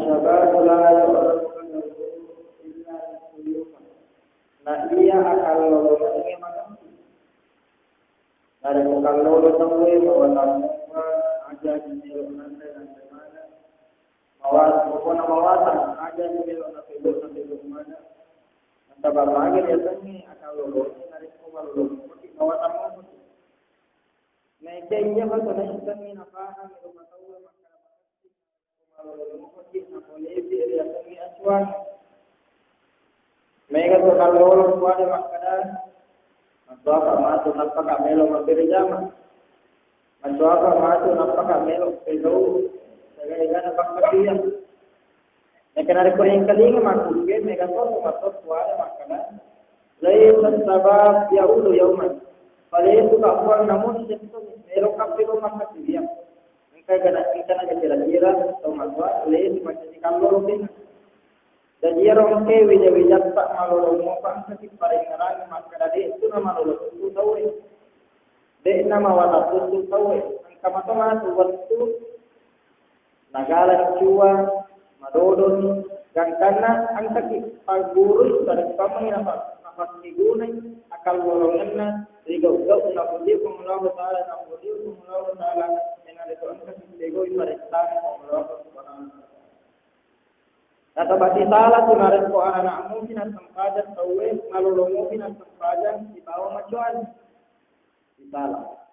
asyabatu la yu'rafukan illa al-suyukan. Nah iya akan lolo ini mana? Dari bukan lolo tahu bahwa tamu aja di nanti mana? Pokoknya mawatan aja di nanti mana? Entah lagi dia tanya akan lolo ini dari sekolah lolo. Mungkin mawatan mau. Nah kayaknya kalau nasi tanya apa? Rumah tahu maka mungkin apa lebih dari tanya acuan. Mereka tu kalau orang tua ada makanan, macam apa masuk nampak kamelo mampir jama, macam apa masuk nampak kamelo pedo, segala nampak dia. Mereka nak kuring keling masuk ke mereka tu masuk tua ada makanan. Lain sebab dia ulu yaman. Kalau itu kawan namun itu melo kapiro makan dia. Mereka kena kira-kira atau masuk lain macam ni kalau lebih. Dan dia orang ke wija tak malu mau sakit paling ngarang maka dari itu nama malu itu tahu dek nama waktu itu tahu angka matematika waktu nagala cua madodon dan karena angka pagurus dari kami apa diguna akal golonganna rigo na pudi kumullah taala na pudi kumullah taala dengan itu angka digo ibaratkan kumullah subhanahu. Atau bagi salah tu narik ko anak mungkin at sampajan tawe ngalulungukin at sampajan di bawah macuan di salah.